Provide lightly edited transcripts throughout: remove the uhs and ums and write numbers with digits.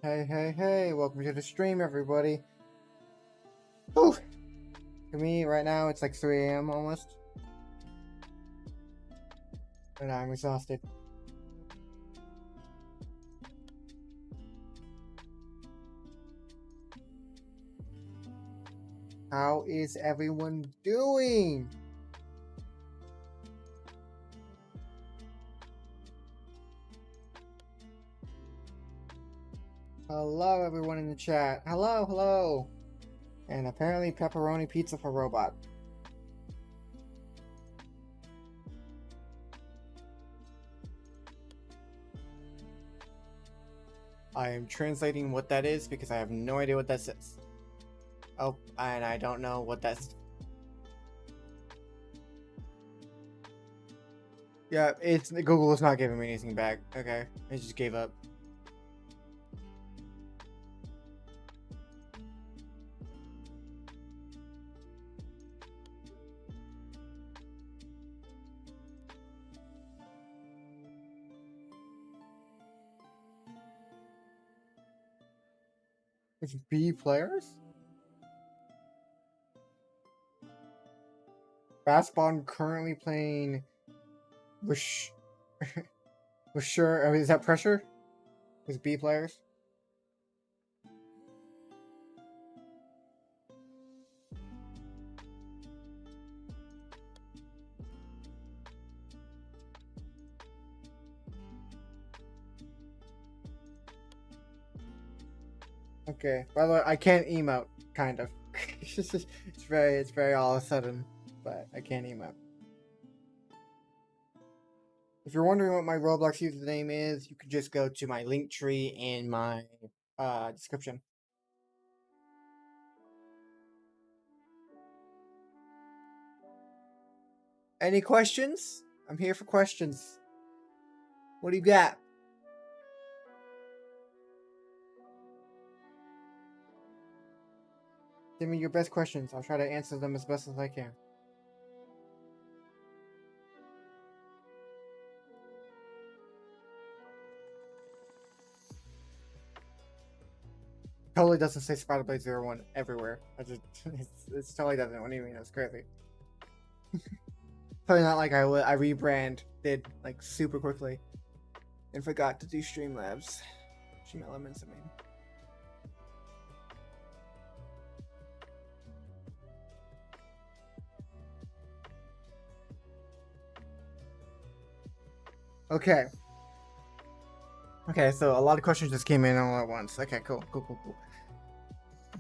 Hey, welcome to the stream, everybody. Whew. For me, right now, it's like 3 a.m. almost. And I'm exhausted. How is everyone doing? Hello, everyone in the chat. Hello. And apparently pepperoni pizza for robot. I am translating what that is because I have no idea what that says. Oh, and I don't know what that's... Yeah, Google is not giving me anything back. Okay, I just gave up. It's B players? Fastball currently playing with sure. I mean, is that pressure? With B players? Okay. By the way, I can't emote. Kind of. it's very all of a sudden, but I can't emote. If you're wondering what my Roblox username is, you can just go to my link tree in my description. Any questions? I'm here for questions. What do you got? Give me your best questions. I'll try to answer them as best as I can. Totally doesn't say Spider Blade 01 everywhere. It's totally doesn't. What do you mean? That's crazy. Probably not like I rebranded like super quickly and forgot to do Streamlabs. Stream Elements, I mean. Okay. Okay, so a lot of questions just came in all at once. Okay, cool.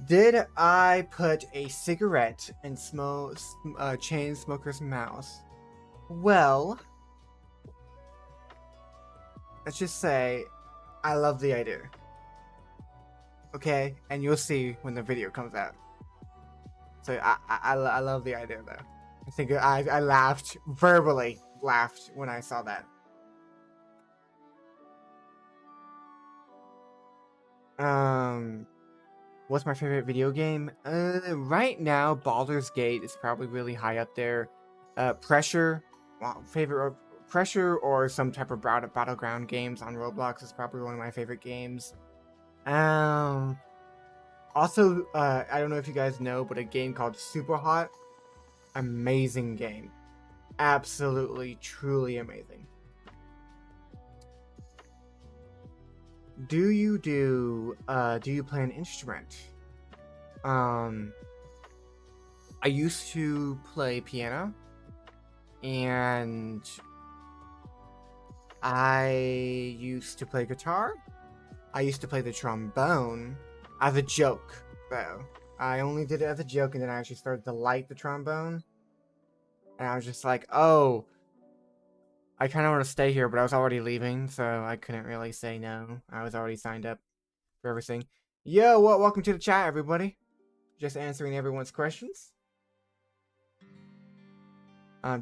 Did I put a cigarette in chain smoker's mouth? Well, let's just say I love the idea. Okay, and you'll see when the video comes out. So I love the idea though. I think I laughed, verbally laughed when I saw that. What's my favorite video game? Right now, Baldur's Gate is probably really high up there. Pressure, favorite Pressure or some type of battleground games on Roblox is probably one of my favorite games. Also, I don't know if you guys know, but a game called Super Hot, amazing game, absolutely, truly amazing. Do you play an instrument? I used to play piano, and I used to play guitar. I used to play the trombone as a joke, though. I only did it as a joke, and then I actually started to like the trombone. And I was just like, oh, I kind of want to stay here, but I was already leaving, so I couldn't really say no. I was already signed up for everything. Yo, welcome to the chat, everybody. Just answering everyone's questions.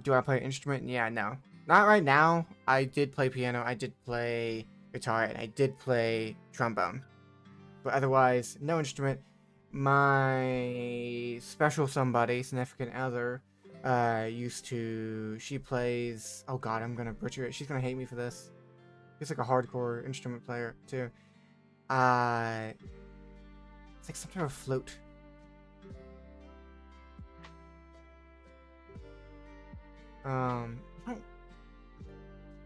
Do I play an instrument? Yeah, no. Not right now. I did play piano, I did play guitar, and I did play trombone. But otherwise, no instrument. My special somebody, significant other, she plays, oh god, I'm gonna butcher it. She's gonna hate me for this. She's like a hardcore instrument player, too. It's like some type of float. I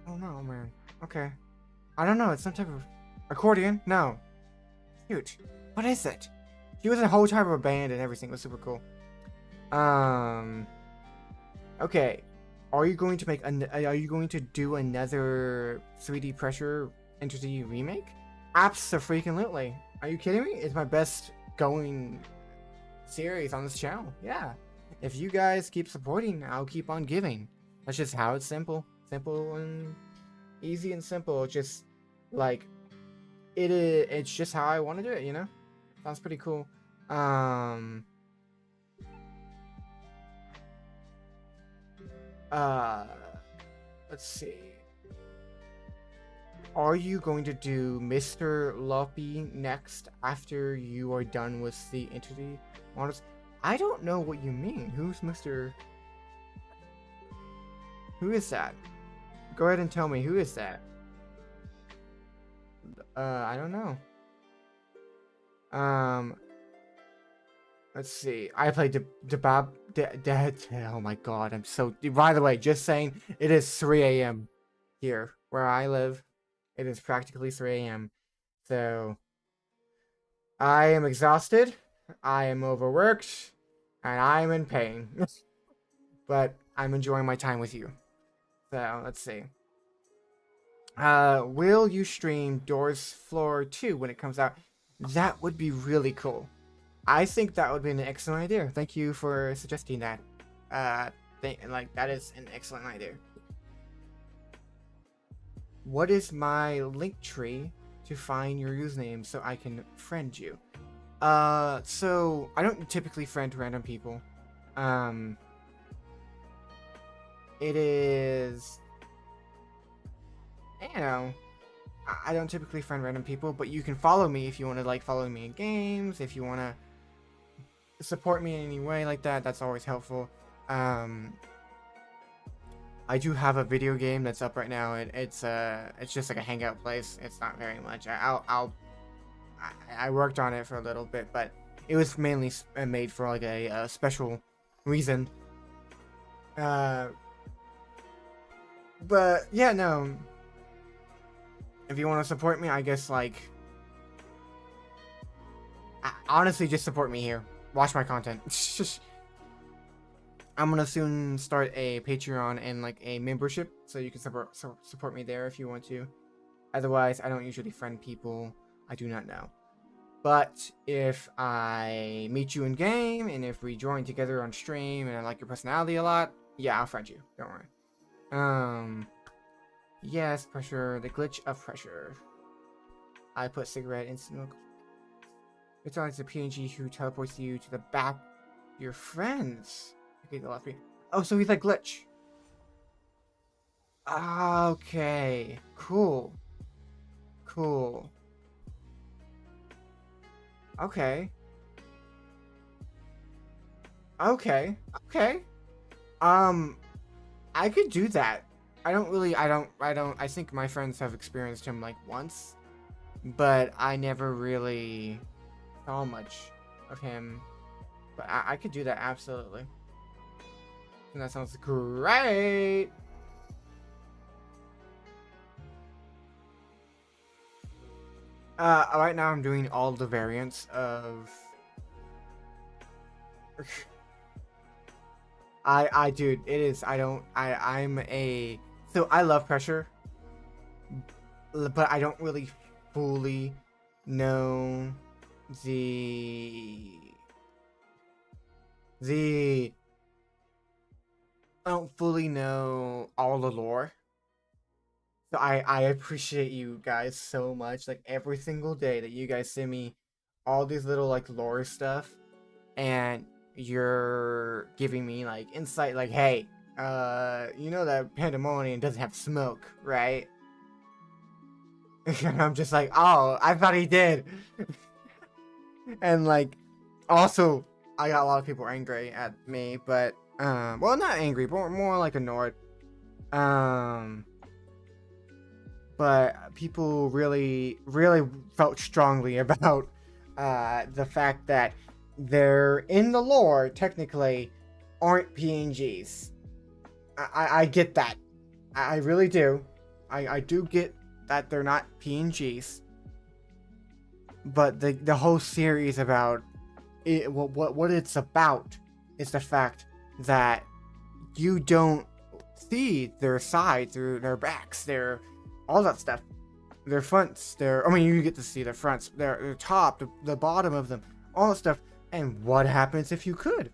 don't know, man. Okay. I don't know. It's some type of accordion. No. Shoot. What is it? She was in a whole type of a band and everything. It was super cool. Okay. Are you going to are you going to do another 3D Pressure Entity remake? Abso-freaking-lutely. Are you kidding me? It's my best going series on this channel. Yeah. If you guys keep supporting, I'll keep on giving. That's just how it's simple. Simple and easy and simple. It's just like it's just how I want to do it, you know? Sounds pretty cool. Let's see. Are you going to do Mr. Loppy next after you are done with the entity models? I don't know what you mean. Who's Mr. Who is that? Go ahead and tell me, who is that? I don't know. Let's see. I played oh my god, I'm so... By the way, just saying, it is 3 a.m. here, where I live. It is practically 3 a.m. So, I am exhausted, I am overworked, and I'm in pain. But I'm enjoying my time with you. So, let's see. Will you stream Doors Floor 2 when it comes out? That would be really cool. I think that would be an excellent idea. Thank you for suggesting that. That is an excellent idea. What is my link tree to find your username so I can friend you? So I don't typically friend random people. It is, you know, I don't typically friend random people, but you can follow me if you want to, like, follow me in games, if you want to support me in any way like that. That's always helpful. I do have a video game that's up right now. It's just like a hangout place. It's not very much. I worked on it for a little bit, but it was mainly made for like a special reason. But yeah, no. If you want to support me, I guess, like, honestly, just support me here. Watch my content. I'm gonna soon start a Patreon and like a membership, so you can support me there if you want to. Otherwise, I don't usually friend people I do not know. But if I meet you in game, and if we join together on stream, and I like your personality a lot, yeah, I'll friend you. Don't worry. Yes, pressure. The glitch of pressure. I put cigarette in smoke. It's like the PNG who teleports you to the back. Your friends. Okay, the last three. Oh, so he's like glitch. Okay. Cool. Cool. Okay. Okay. Okay. I could do that. I think my friends have experienced him like once, but I never really saw much of him. But I could do that, absolutely. And that sounds great. Right now I'm doing all the variants of... dude, it is, so I love pressure, but I don't really fully know I don't fully know all the lore. So I appreciate you guys so much. Like, every single day that you guys send me all these little, like, lore stuff, and you're giving me, like, insight, like, hey, you know that Pandemonium doesn't have smoke, right? And I'm just like, oh, I thought he did. And, like, also, I got a lot of people angry at me, but, well, not angry, but more like annoyed. but people really, really felt strongly about the fact that they're in the lore technically aren't PNGs. I get that. I really do. I do get that they're not PNGs. But the whole series about it, what it's about is the fact that you don't see their sides, their backs, their all that stuff, their fronts, I mean, you get to see their fronts, their top, the bottom of them, all that stuff. And what happens if you could?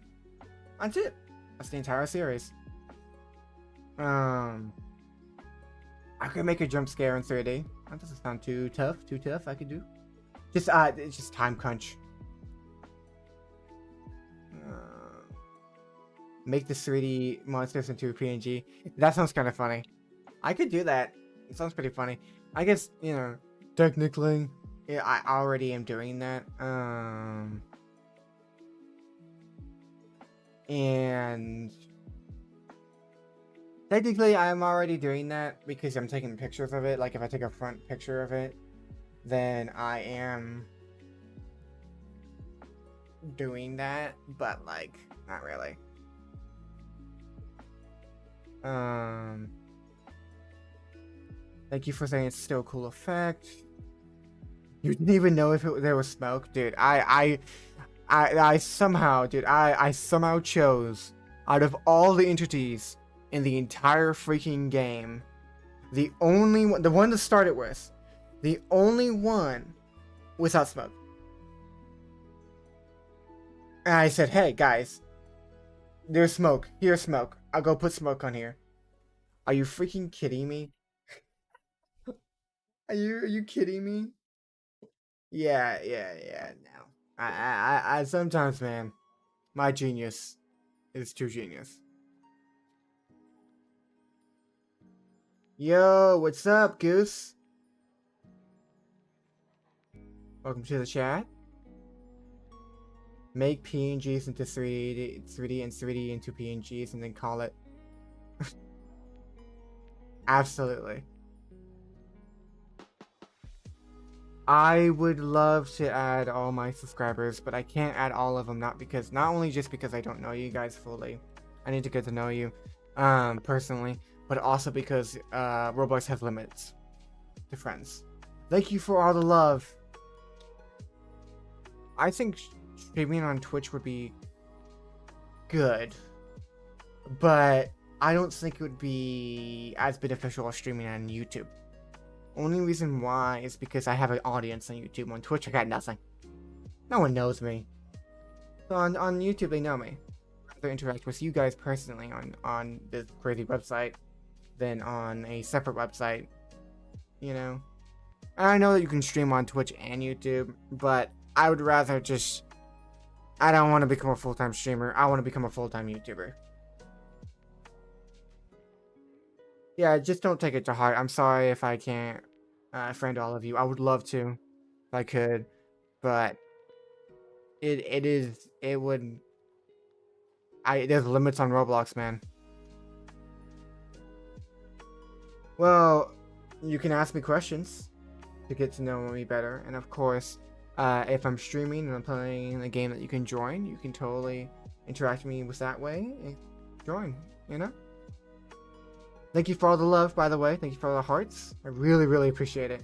That's it. That's the entire series. I could make a jump scare in 3D. That doesn't sound too tough. I could do. Just it's just time crunch. Make the 3D monsters into a PNG. That sounds kind of funny. I could do that. It sounds pretty funny. I guess, you know, technically, yeah, I already am doing that. And technically, I'm already doing that because I'm taking pictures of it. Like, if I take a front picture of it, then I am doing that, but like, not really. Thank you for saying it's still a cool effect. You didn't even know if there was smoke, dude. I somehow, dude, I somehow chose out of all the entities in the entire freaking game, the only one, the one to start it with, the only one without smoke. And I said, hey guys, there's smoke. Here's smoke. I'll go put smoke on here. Are you freaking kidding me? Are you kidding me? Yeah. No. I sometimes, man, my genius is too genius. Yo, what's up, Goose? Welcome to the chat. Make PNGs into 3D and 3D into PNGs and then call it. Absolutely. I would love to add all my subscribers, but I can't add all of them, not only just because I don't know you guys fully. I need to get to know you personally, but also because Roblox has limits to friends. Thank you for all the love. I think streaming on Twitch would be good, but I don't think it would be as beneficial as streaming on YouTube. Only reason why is because I have an audience on YouTube. On Twitch, I got nothing. No one knows me. So on YouTube, they know me. I'd rather interact with you guys personally on this crazy website than on a separate website. You know? And I know that you can stream on Twitch and YouTube, but I would rather just... I don't want to become a full-time streamer. I want to become a full-time YouTuber. Yeah, just don't take it to heart. I'm sorry if I can't friend all of you. I would love to, if I could, but there's limits on Roblox, man. Well, you can ask me questions to get to know me better, and of course, if I'm streaming and I'm playing a game that you can join, you can totally interact with me with that way and join, you know? Thank you for all the love, by the way. Thank you for all the hearts. I really, really appreciate it.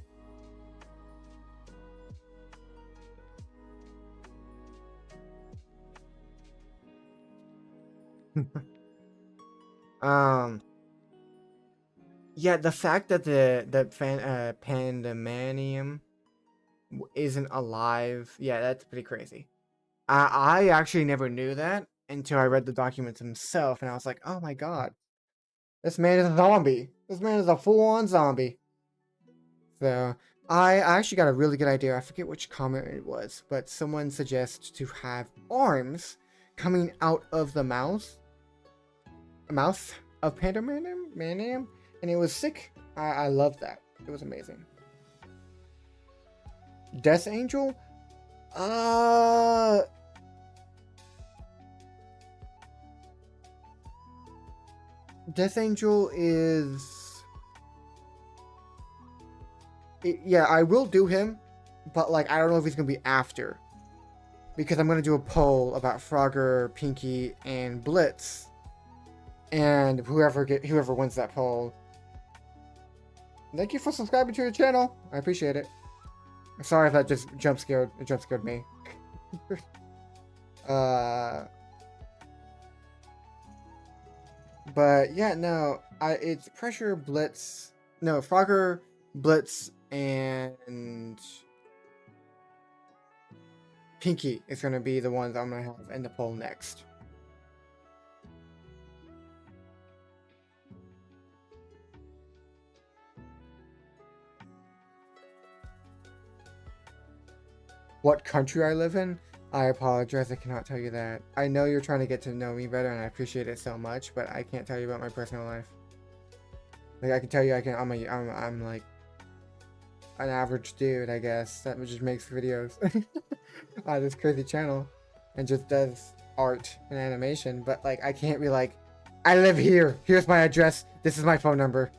Yeah, the fact that the Pandemanium isn't alive, yeah, that's pretty crazy. I actually never knew that until I read the documents himself, and I was like, oh my god. This man is a zombie. This man is a full-on zombie. So, I actually got a really good idea. I forget which comment it was, but someone suggests to have arms coming out of the mouth of Pandemanium, and it was sick. I loved that. It was amazing. Death Angel? Death Angel is... Yeah, I will do him, but like I don't know if he's gonna be after, because I'm gonna do a poll about Frogger, Pinky, and Blitz, and whoever wins that poll. Thank you for subscribing to the channel. I appreciate it. Sorry if that just jump scared me. But yeah, no, it's Pressure, Blitz, no, Frogger, Blitz, and Pinky is gonna be the ones I'm gonna have in the poll next. What country I live in? I apologize, I cannot tell you that. I know you're trying to get to know me better, and I appreciate it so much, but I can't tell you about my personal life. Like I can tell you, I'm like an average dude, I guess, that just makes videos on this crazy channel and just does art and animation. But like, I can't be like, I live here. Here's my address. This is my phone number.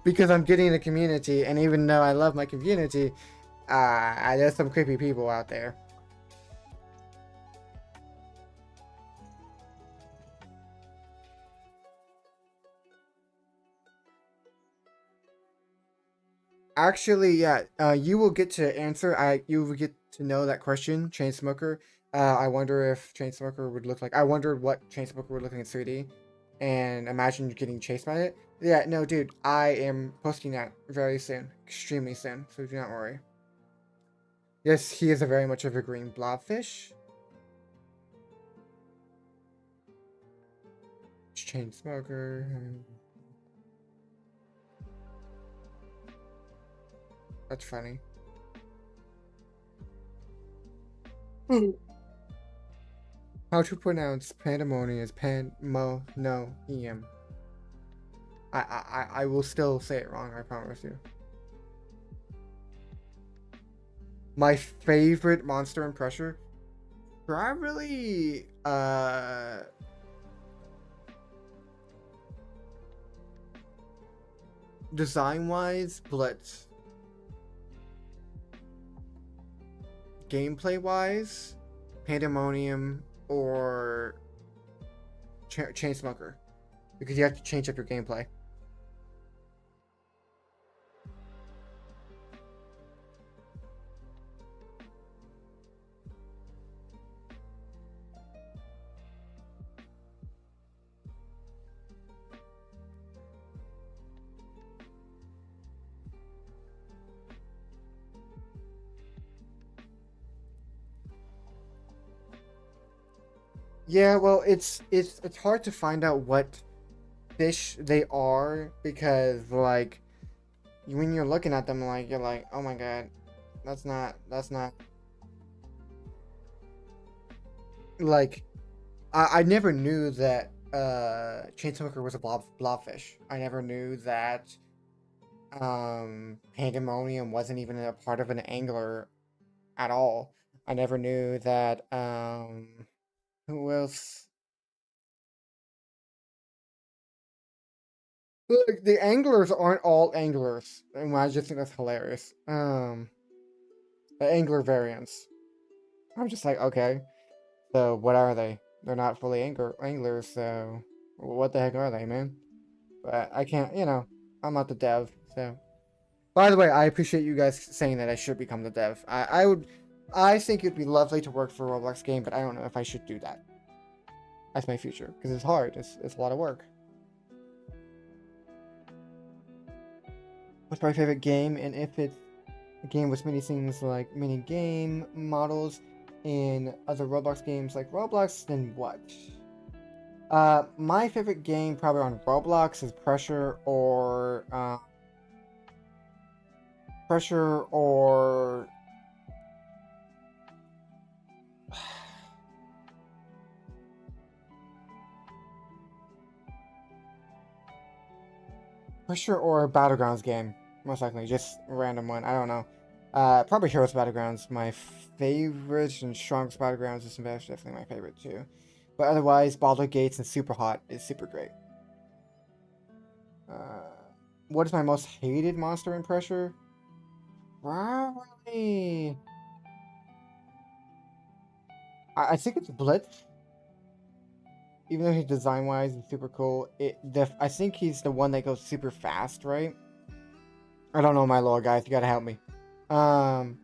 Because I'm getting in a community, and even though I love my community, there's some creepy people out there. Actually, yeah, you will get to answer. You will get to know that question, Chainsmoker. I wonder if Chainsmoker would look like. I wondered what Chainsmoker would look like in 3D, and imagine getting chased by it. Yeah, no, dude, I am posting that very soon, extremely soon. So do not worry. Yes, he is a very much of a green blobfish. Chainsmoker. That's funny. How to pronounce pandemonium is pan-mo-no-ium. I will still say it wrong, I promise you. My favorite monster in Pressure? Probably, design-wise, Blitz. Gameplay-wise, Pandemonium or Chainsmoker, because you have to change up your gameplay. Yeah, well, it's hard to find out what fish they are, because like when you're looking at them, like you're like, oh my god, that's not like I never knew that Chainsmoker was a blobfish. I never knew that Pandemonium wasn't even a part of an angler at all. I never knew that who else? Look, the anglers aren't all anglers, and I just think that's hilarious. The angler variants. I'm just like, okay, so what are they? They're not fully anglers, so what the heck are they, man? But I can't, I'm not the dev, so. By the way, I appreciate you guys saying that I should become the dev. I think it'd be lovely to work for a Roblox game, but I don't know if I should do that. That's my future, because it's hard. It's a lot of work. What's my favorite game? And if it's a game with many things like mini game models in other Roblox games like Roblox, then what? My favorite game probably on Roblox is Pressure or Pressure or Battlegrounds game. Most likely, just a random one. I don't know. Probably Heroes Battlegrounds. My favorite and strongest Battlegrounds is definitely my favorite too. But otherwise, Baldur Gates and Super Hot is super great. What is my most hated monster in Pressure? Probably... I think it's Blitz. Even though he's design-wise is super cool, I think he's the one that goes super fast, right? I don't know my lore, guys. You gotta help me. Um,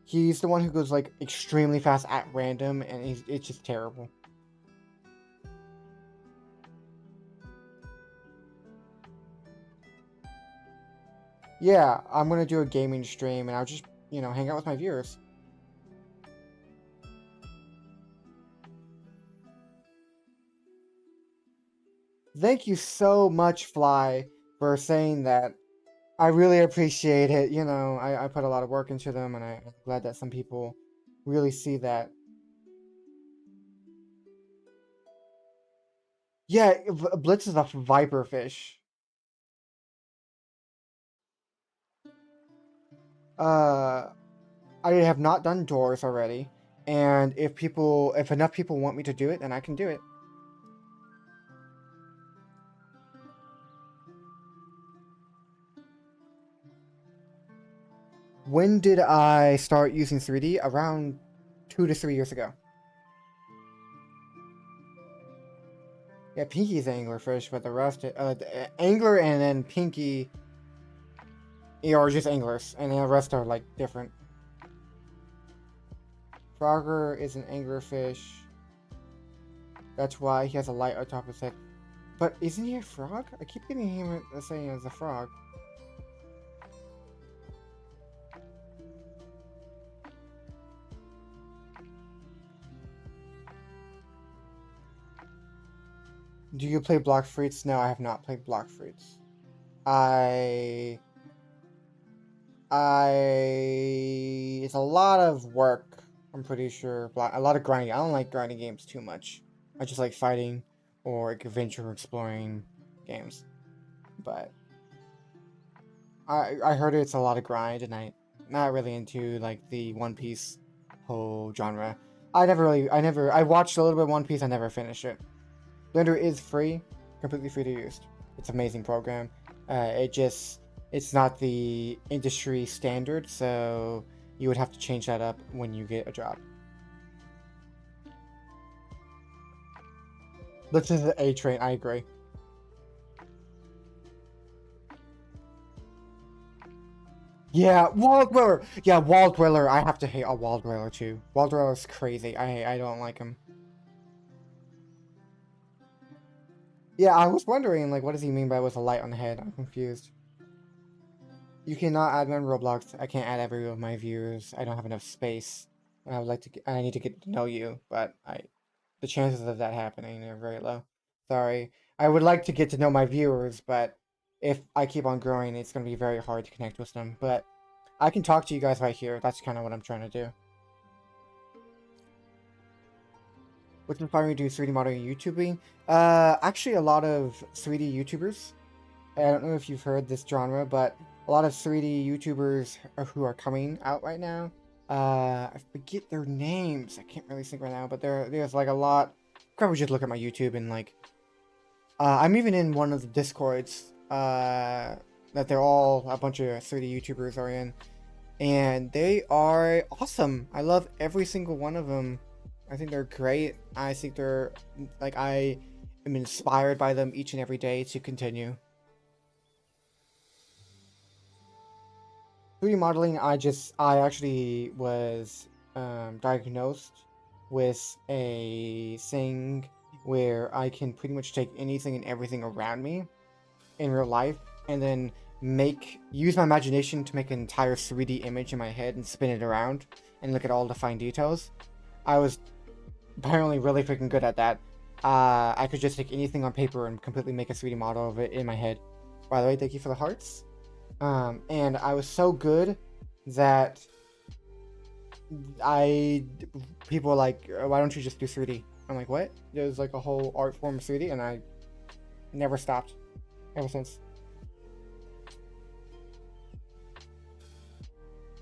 he's the one who goes like extremely fast at random, and it's just terrible. Yeah, I'm gonna do a gaming stream, and I'll just, you know, hang out with my viewers. Thank you so much, Fly, for saying that. I really appreciate it. You know, I put a lot of work into them, and I'm glad that some people really see that. Yeah, Blitz is a viper fish. Uh, I have not done doors already, and if enough people want me to do it, then I can do it. When did I start using 3D? Around 2 to 3 years ago. Yeah, Pinky's an anglerfish, but the rest, angler and then Pinky, are just anglers, and then the rest are like different. Frogger is an anglerfish. That's why he has a light on top of his head. But isn't he a frog? I keep getting him saying as a frog. Do you play Block Fruits? No, I have not played Block Fruits. It's a lot of work. I'm pretty sure. A lot of grinding. I don't like grinding games too much. I just like fighting or adventure exploring games. But I heard it's a lot of grind, and I'm not really into like the One Piece whole genre. I watched a little bit of One Piece. I never finished it. Blender is free, completely free to use. It's an amazing program. It's not the industry standard, so you would have to change that up when you get a job. This is the A train, I agree. Yeah, Wall Dweller! Yeah, Wall Dweller, I have to hate a Wall Dweller too. Wall Dweller is crazy. I don't like him. Yeah, I was wondering, like, what does he mean by with a light on the head? I'm confused. You cannot add me on Roblox. I can't add every one of my viewers. I don't have enough space. I would like to. I need to get to know you, but the chances of that happening are very low. Sorry. I would like to get to know my viewers, but if I keep on growing, it's going to be very hard to connect with them. But I can talk to you guys right here. That's kind of what I'm trying to do. What's inspiring me to do 3D modeling and YouTubing? Actually, a lot of 3D YouTubers. I don't know if you've heard this genre, but a lot of 3D YouTubers who are coming out right now. I forget their names. I can't really think right now, but there's like a lot. Probably just look at my YouTube and like. I'm even in one of the Discords. That they're all a bunch of 3D YouTubers are in, and they are awesome. I love every single one of them. I think they're great. I think they're like I am inspired by them each and every day to continue. 3D modeling, I actually was diagnosed with a thing where I can pretty much take anything and everything around me in real life and then use my imagination to make an entire 3D image in my head and spin it around and look at all the fine details. I was apparently really freaking good at that. I could just take anything on paper and completely make a 3D model of it in my head. By the way, thank you for the hearts. And I was so good that people were like, why don't you just do 3D? I'm like, what? There's like a whole art form of 3D, and I never stopped ever since.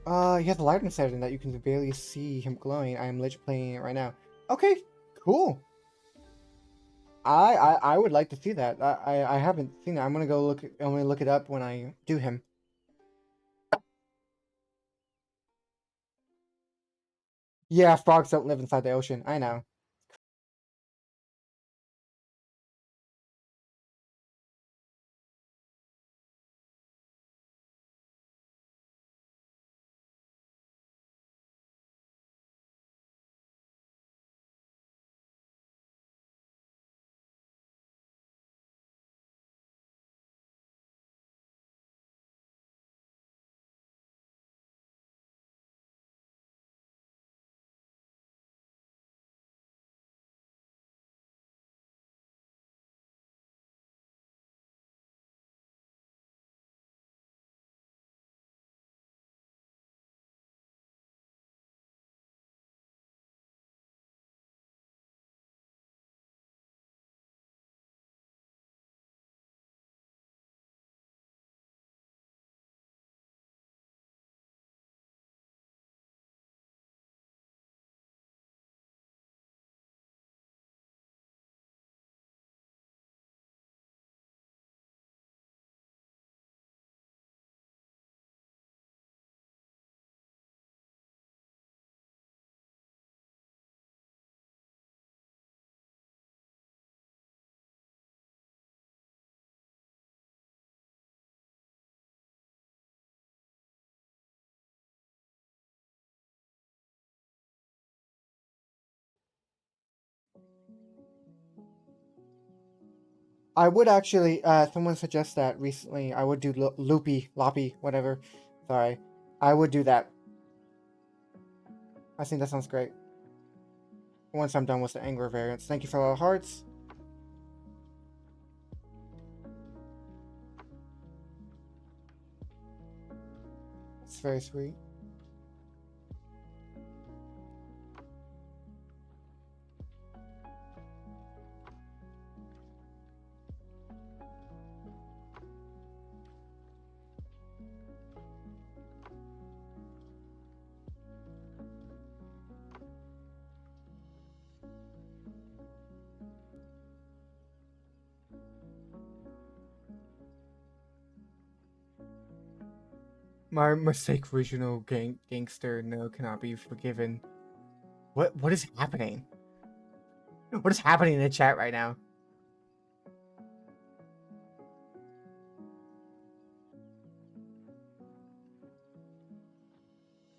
He has a light in setting that you can barely see him glowing. I am literally playing it right now. Okay, cool. I would like to see that. I haven't seen it. I'm gonna go look. I'm gonna look it up when I do him. Yeah, frogs don't live inside the ocean. I know. I would actually. Someone suggest that recently. I would do loopy, loppy, whatever. Sorry. I would do that. I think that sounds great. Once I'm done with the Angler variants. Thank you for all the hearts. It's very sweet. My mistake, regional gangster. No, cannot be forgiven. What is happening? What is happening in the chat right now?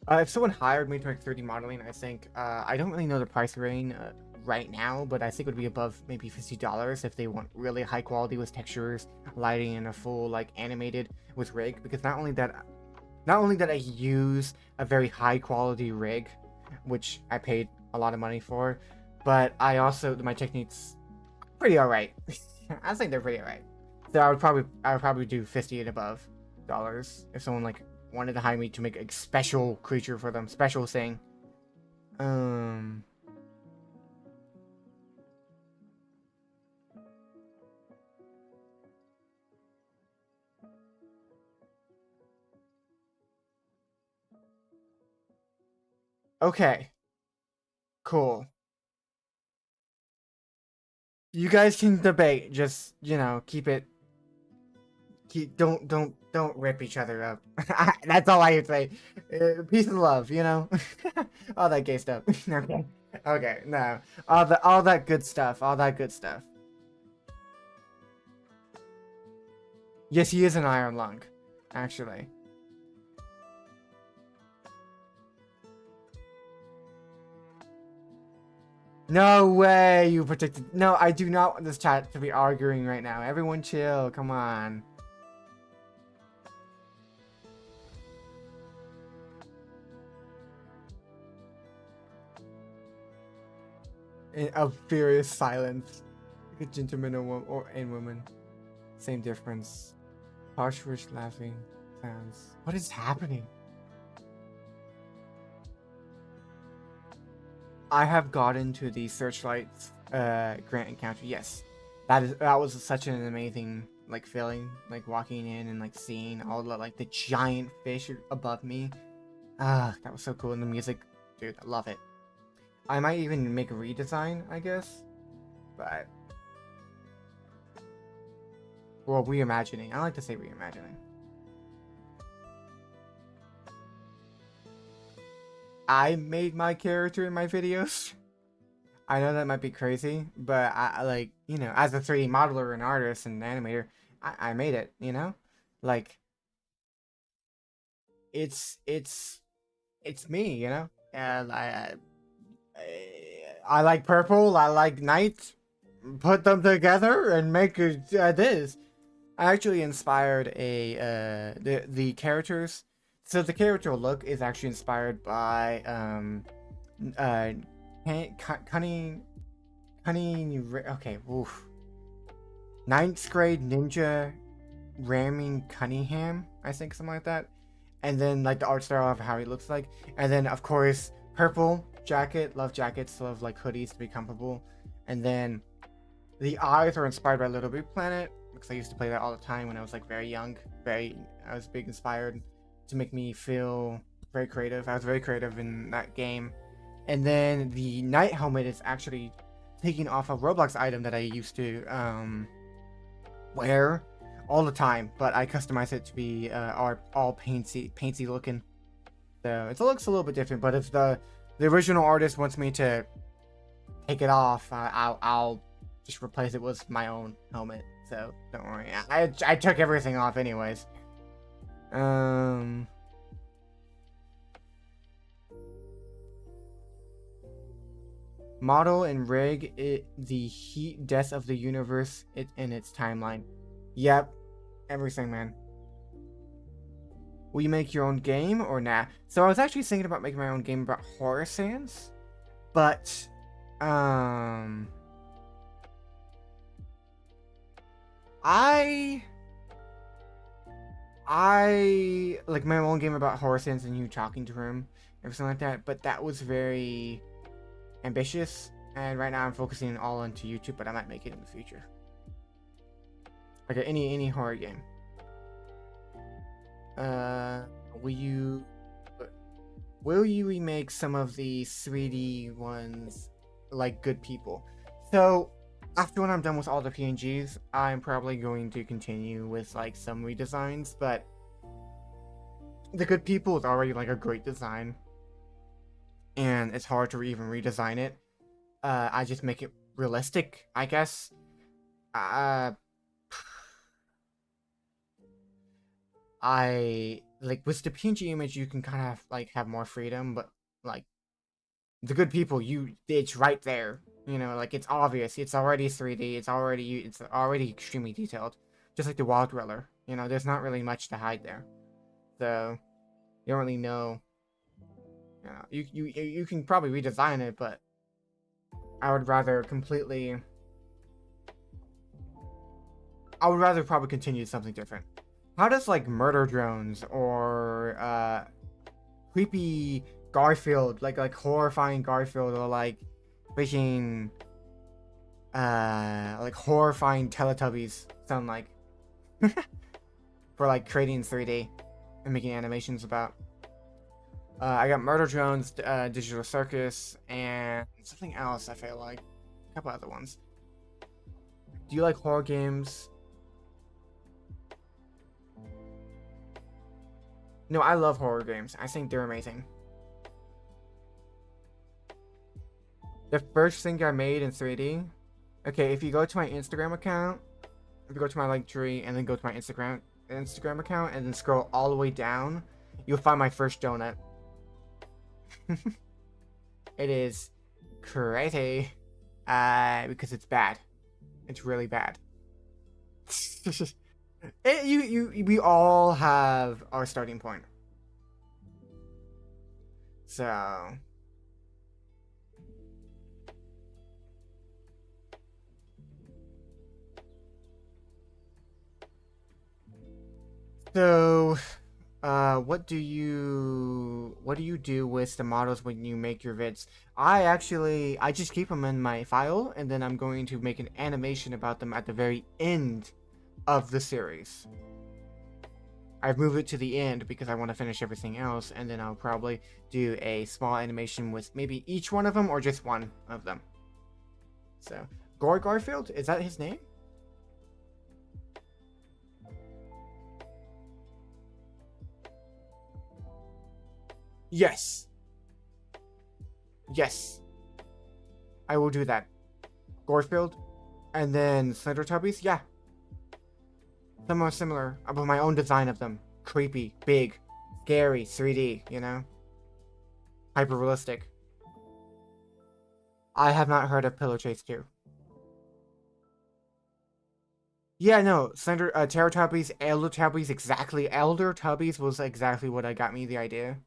If someone hired me to make 3D modeling, I think I don't really know the price range right now, but I think it would be above maybe $50 if they want really high quality with textures, lighting, and a full like animated with rig. Because not only that I use a very high quality rig, which I paid a lot of money for, but I also my techniques pretty alright. I think they're pretty alright. So I would probably do 50 and above dollars if someone like wanted to hire me to make a special creature for them, special thing. Um. Okay. Cool. You guys can debate. Just keep it. Don't rip each other up. That's all I would say. Peace and love. All that gay stuff. Okay. Okay. No. All that good stuff. All that good stuff. Yes, he is an iron lung, actually. No way you predicted. No, I do not want this chat to be arguing right now. Everyone chill. Come on. A furious silence. Like a gentleman and woman. Same difference. Harsh laughing sounds. What is happening? I have gotten to the Searchlight Grant encounter. Yes, that was such an amazing like feeling, like walking in and like seeing all the giant fish above me. Ah, that was so cool. And the music, dude, I love it. I might even make a redesign, I guess, but Well, reimagining. I like to say reimagining. I made my character in my videos. I know that might be crazy, but I like, you know, as a 3D modeler and artist and animator, I made it, you know? Like, it's me, you know? And I like purple, I like night. Put them together and make it this. I actually inspired a the characters. So the character look is actually inspired by uh cunning okay, oof. Ninth grade ninja ramming Cunningham, I think, something like that. And then like the art style of how he looks like. And then of course purple jacket, love jackets, love like hoodies to be comfortable. And then the eyes are inspired by Little Big Planet because I used to play that all the time when I was like very young. I was big inspired to make me feel very creative. I was very creative in that game. And then the night helmet is actually taking off a Roblox item that I used to wear all the time, but I customized it to be all painty looking. So it looks a little bit different. But if the original artist wants me to take it off, I'll just replace it with my own helmet. So don't worry. I took everything off anyways. Model and rig the heat death of the universe in its timeline. Yep, everything, man. Will you make your own game or nah? So I was actually thinking about making my own game about horror sands, but I like my own game about horror sands and you talking to him, everything like that. But that was very ambitious, and right now I'm focusing all into YouTube, but I might make it in the future. Like any horror game. Will you remake some of the 3D ones like Good People? So after when I'm done with all the PNGs, I'm probably going to continue with like some redesigns, but the Good People is already like a great design. And it's hard to even redesign it. I just make it realistic, I guess. I like with the PNG image, you can kind of like have more freedom, but like the Good People, it's right there. You know, like it's obvious. It's already 3D. It's already extremely detailed, just like the Wild Dweller. You know, there's not really much to hide there, so you don't really know. You know, you can probably redesign it, but I would rather probably continue something different. How does like murder drones or creepy Garfield, like horrifying Garfield, or like freaking like horrifying Teletubbies sound like for like creating 3D and making animations about? I got Murder Drones, Digital Circus, and something else. I feel like a couple other ones. Do you like horror games? No, I love horror games. I think they're amazing. The first thing I made in 3D. Okay, if you go to my Instagram account, if you go to my link tree and then go to my Instagram account and then scroll all the way down, you'll find my first donut. It is crazy because it's bad. It's really bad. We all have our starting point. So what do you do with the models when you make your vids? I just keep them in my file, and then I'm going to make an animation about them at the very end of the series. I've moved it to the end because I want to finish everything else, and then I'll probably do a small animation with maybe each one of them or just one of them. So, Garfield, is that his name? Yes. Yes. I will do that. Gorefield. And then Slender Tubbies? Yeah. Some are similar. But my own design of them. Creepy. Big. Scary. 3D, you know? Hyper realistic. I have not heard of Pillow Chase 2. Yeah, no. Slender, Teletubbies, Elder Tubbies, exactly. Elder Tubbies was exactly what got me the idea.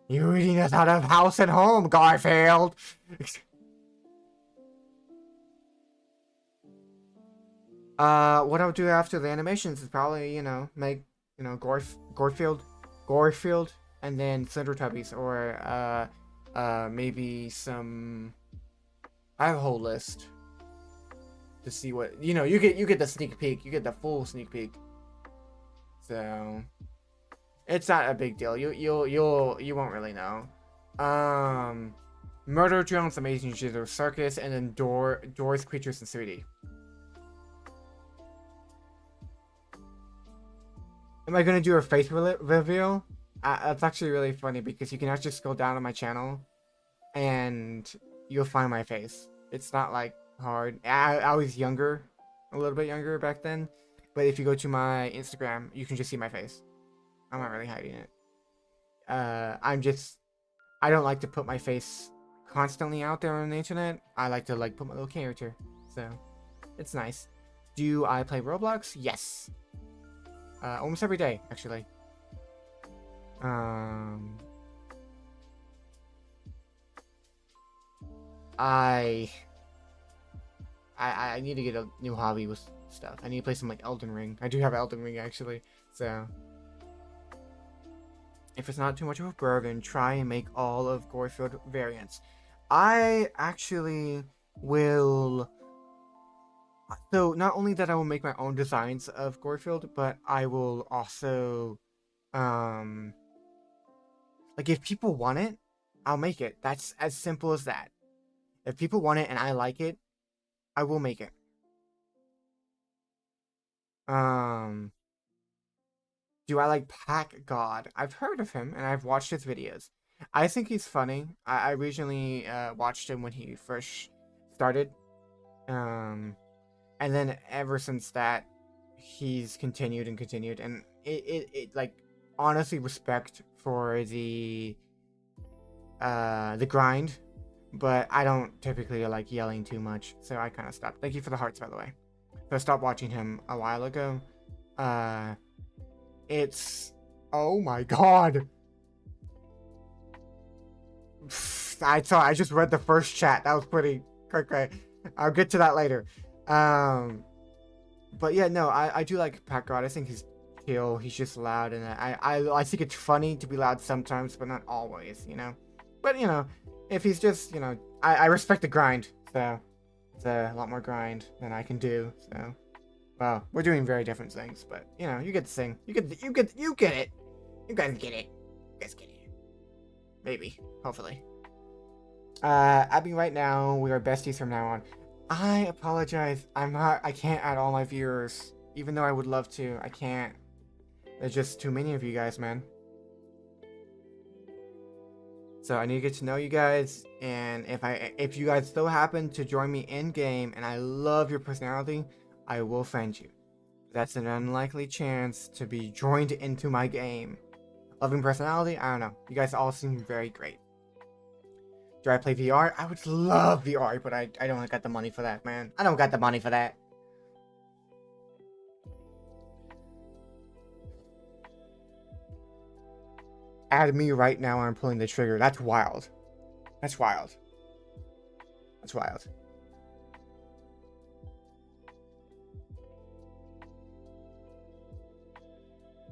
You're eating us out of house and home, Garfield! What I'll do after the animations is probably, make, Gorefield, and then Slender Tubbies, or, maybe some... I have a whole list to see what, you get the sneak peek, you get the full sneak peek. So, it's not a big deal. You won't really know. Murder Drones, Amazing Jitter Circus, and then Doors, Creatures, and 3D. Am I gonna do a face reveal? That's actually really funny because you can actually scroll down on my channel, and you'll find my face. It's not like hard. I was younger, a little bit younger back then, but if you go to my Instagram, you can just see my face. I'm not really hiding it. I don't like to put my face constantly out there on the internet. I like to put my little character, so it's nice. Do I play Roblox? Yes. Almost every day, actually. I need to get a new hobby with stuff. I need to play some Elden Ring. I do have Elden Ring actually, so if it's not too much of a burden, try and make all of Gorefield variants. I actually will. So not only that I will make my own designs of Gorefield, but I will also, if people want it, I'll make it. That's as simple as that. If people want it and I like it, I will make it. Do I like Pack God? I've heard of him and I've watched his videos. I think he's funny. I originally watched him when he first started. And then ever since that, he's continued and continued. And it honestly, respect for the grind. But I don't typically like yelling too much, so I kind of stopped. Thank you for the hearts, by the way. So I stopped watching him a while ago. It's... Oh my god! I just read the first chat. That was pretty quick. I'll get to that later. But yeah, no, I do like Pat God. I think he's chill. He's just loud, and I think it's funny to be loud sometimes, but not always, But, if he's just, I respect the grind, so it's a lot more grind than I can do, so... Well, we're doing very different things, but you get to sing. You get it. You guys get it. You guys get it. Maybe. Hopefully. Abby, right now, we are besties from now on. I apologize. I can't add all my viewers. Even though I would love to, I can't. There's just too many of you guys, man. So I need to get to know you guys, and if you guys still happen to join me in game, and I love your personality, I will friend you. That's an unlikely chance to be joined into my game. Loving personality? I don't know. You guys all seem very great. Do I play VR? I would love VR, but I don't got the money for that, man. I don't got the money for that. Add me right now and I'm pulling the trigger. That's wild. That's wild. That's wild.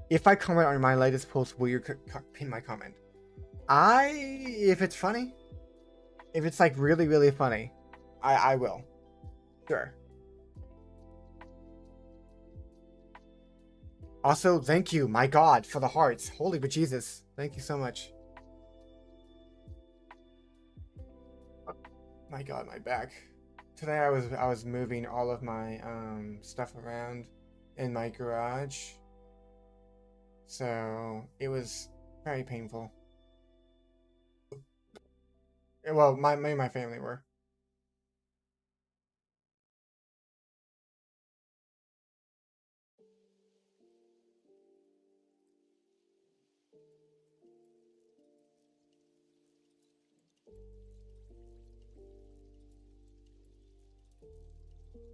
If I comment on my latest post, will you pin my comment? If it's funny, if it's really, really funny, I will. Sure. Also, thank you, my god, for the hearts. Holy bejesus. Thank you so much. Oh, my god, my back. today I was moving all of my stuff around in my garage. So it was very painful. Well, me and my family were.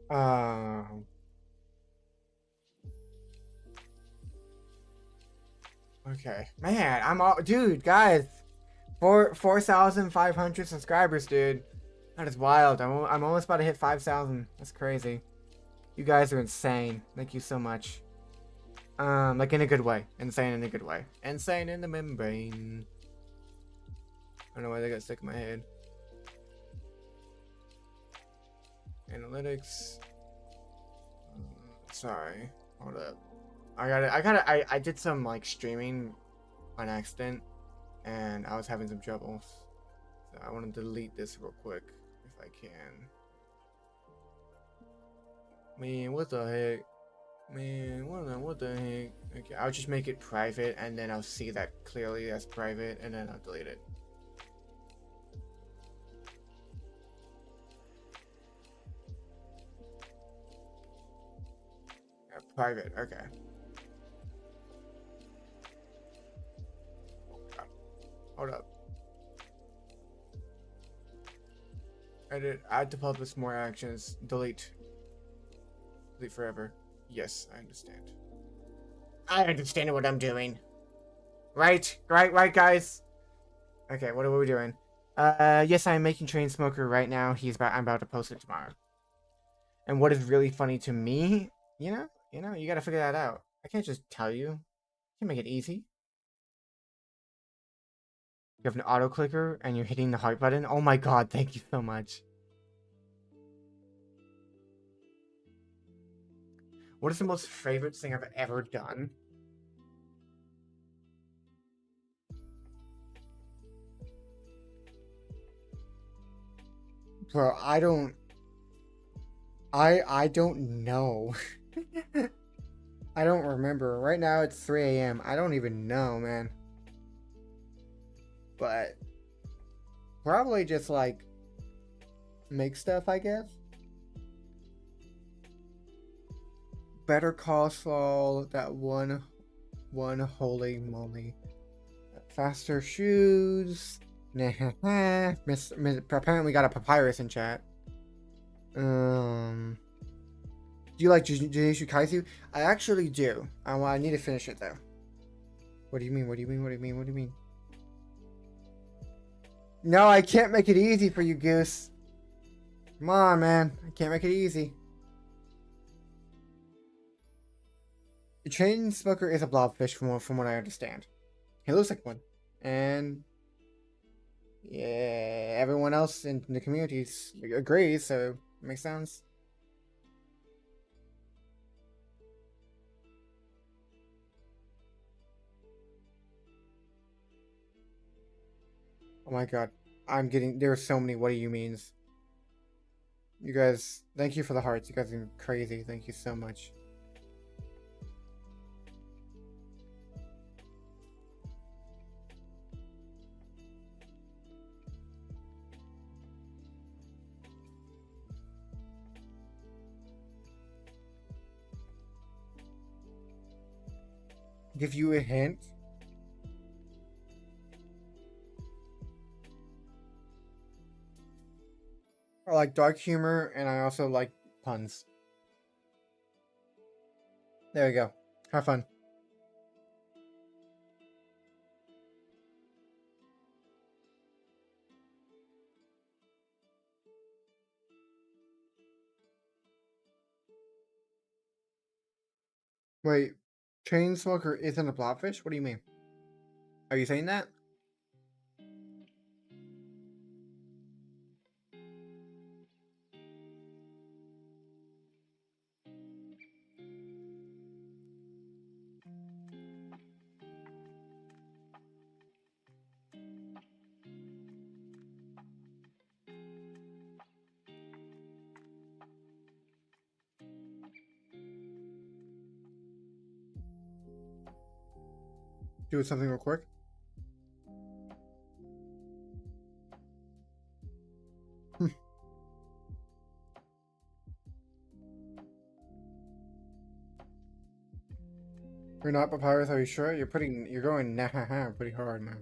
Um okay. Man, I'm all dude, guys. 4,500 subscribers, dude. That is wild. I'm almost about to hit 5,000. That's crazy. You guys are insane. Thank you so much. Like in a good way. Insane in a good way. Insane in the membrane. I don't know why they got stuck in my head. Analytics. Sorry. Hold up. I did some like streaming on accident and I was having some troubles. So I want to delete this real quick if I can. Man, what the heck? Man, what the heck? Okay, I'll just make it private and then I'll see that clearly as private and then I'll delete it. Yeah, private, okay. Hold up. Edit, add to publish more actions, delete. Delete forever. Yes, I understand. I understand what I'm doing. Right, guys. Okay, what are we doing? Yes, I'm making Train Smoker right now. I'm about to post it tomorrow. And what is really funny to me, you gotta figure that out. I can't just tell you. I can make it easy. You have an auto clicker and you're hitting the heart button. Oh my god, thank you so much. What is the most favorite thing I've ever done? Bro, I don't know. I don't remember. Right now it's 3 a.m. I don't even know, man. But probably just like make stuff, I guess. Better Call Saul, that one holy moly. Faster shoes. Apparently we got a papyrus in chat. Do you like Jujutsu Kaisen? I actually do. I need to finish it though. What do you mean? What do you mean? What do you mean? What do you mean? No, I can't make it easy for you, Goose. Come on, man. I can't make it easy. The chain smoker is a blobfish from what I understand. He looks like one. And yeah, everyone else in the community agrees, so it makes sense. Oh my god. There are so many what do you means. You guys, thank you for the hearts. You guys are crazy. Thank you so much. Give you a hint. I like dark humor and I also like puns. There you go. Have fun. Wait, chain smoker isn't a blobfish? What do you mean? Are you saying that? Do something real quick. You're not Papyrus, are you sure? You're going nah pretty hard, man.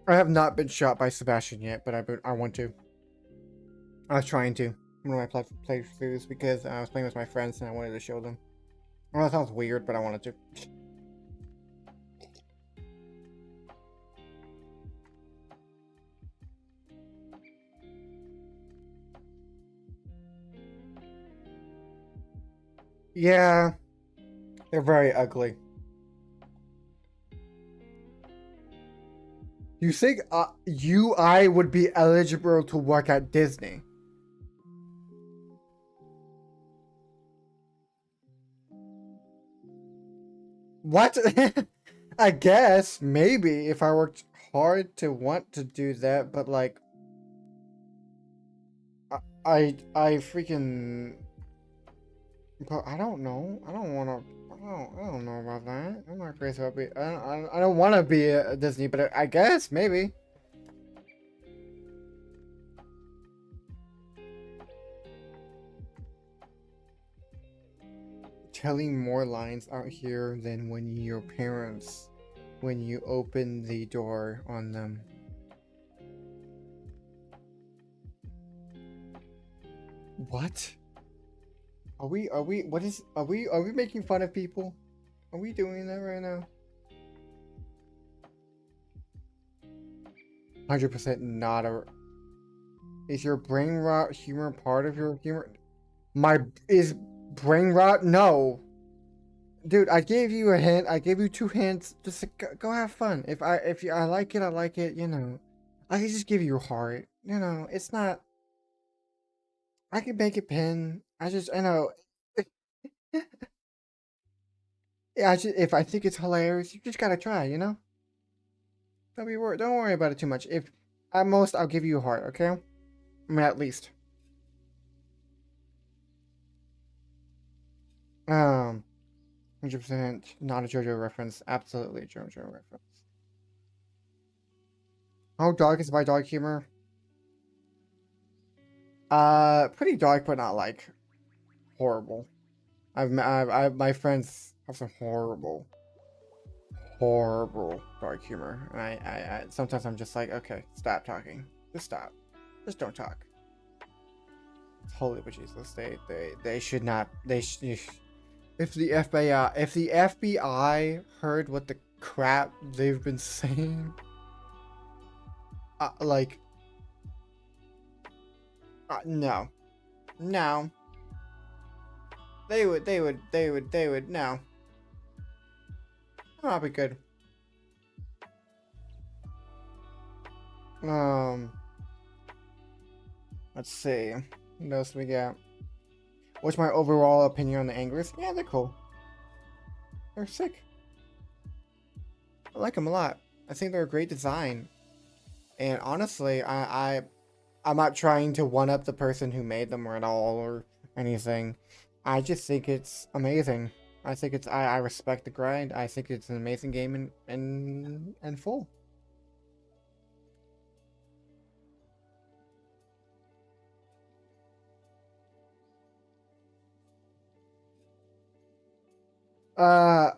I have not been shot by Sebastian yet, but I want to. I was trying to. One of my playthroughs because I was playing with my friends and I wanted to show them. Well, that sounds weird, but I wanted to. Yeah, they're very ugly. You think I would be eligible to work at Disney? What? I guess maybe if I worked hard to want to do that, but like, I freaking. But I don't know. I don't want to. I don't know about that. I'm not crazy about it. I don't want to be a Disney, but I guess maybe. Telling more lines out here than when you open the door on them. What? Are we making fun of people? Are we doing that right now? 100% not a. Is your brain rot humor part of your humor? Is brain rot? No. Dude, I gave you a hint. I gave you 2 hints. Just go have fun. If I like it, I like it. You know, I can just give you a heart. You know, it's not. I can make it pin. I know. Yeah, if I think it's hilarious, you just gotta try. You know. Don't worry about it too much. If at most, I'll give you a heart. Okay. I mean, at least. 100% not a JoJo reference. Absolutely a JoJo reference. How dark is my dark humor? Pretty dark, but not like horrible. My friends have some horrible dark humor, and I sometimes I'm just like, okay, stop talking, just stop, just don't talk. Holy but Jesus, they should not. If the FBI heard what the crap they've been saying, like, no, no, they would no. That'll be good. Let's see. What else we got? What's my overall opinion on the Angers? Yeah, they're cool. They're sick. I like them a lot. I think they're a great design. And honestly, I'm not trying to one up the person who made them or at all or anything. I just think it's amazing. I think it's I respect the grind. I think it's an amazing game in full.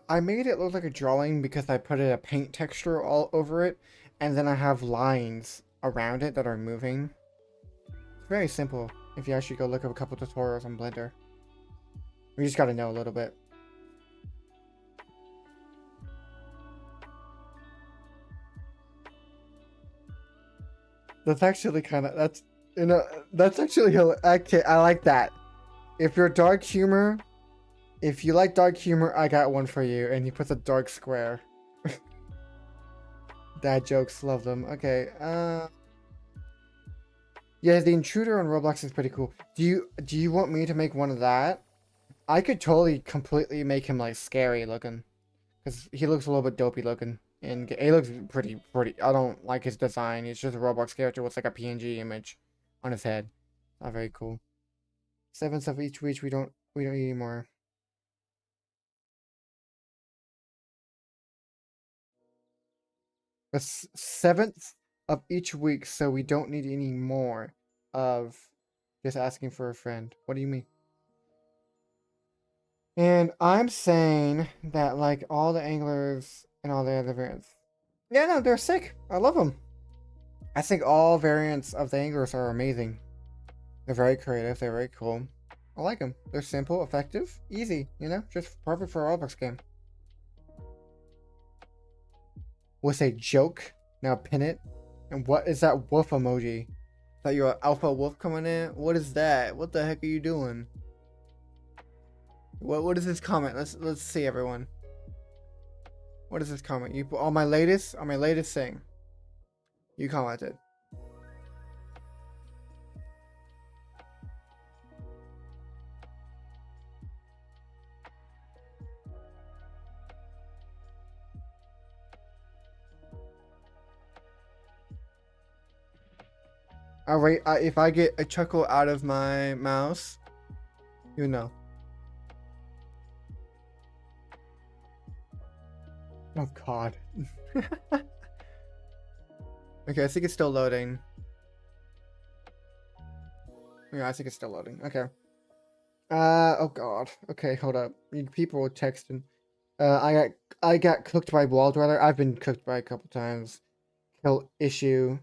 I made it look like a drawing because I put a paint texture all over it, and then I have lines around it that are moving. It's very simple if you actually go look up a couple tutorials on Blender. You just gotta know a little bit. That's actually kind of, that's actually, okay, I like that. If you're dark humor, if you like dark humor, I got one for you. And he puts a dark square. Dad jokes, love them. Okay, yeah, the intruder on Roblox is pretty cool. Do you want me to make one of that? I could totally completely make him like scary looking. Because he looks a little bit dopey looking. And he looks pretty. I don't like his design. It's just a Roblox character with like a PNG image on his head. Not very cool. 7 stuff each. We don't need anymore. seventh of each week, so we don't need any more of just asking for a friend. What do you mean? And I'm saying that like all the anglers and all the other variants, yeah, no, they're sick. I love them. I think all variants of the anglers are amazing. They're very creative. They're very cool. I like them. They're simple, effective, easy. You know, just perfect for a Roblox game. Was a joke. Now pin it. And what is that wolf emoji? Is that your alpha wolf coming in? What is that? What the heck are you doing? What is this comment? Let's see, everyone. What is this comment? You put on my latest thing. You commented. Alright, if I get a chuckle out of my mouse, you know. Oh god. Okay, I think it's still loading. Yeah, I think it's still loading. Okay. Oh god. Okay, hold up. People were texting. I got cooked by Wall Dweller. I've been cooked by a couple times. Kill issue.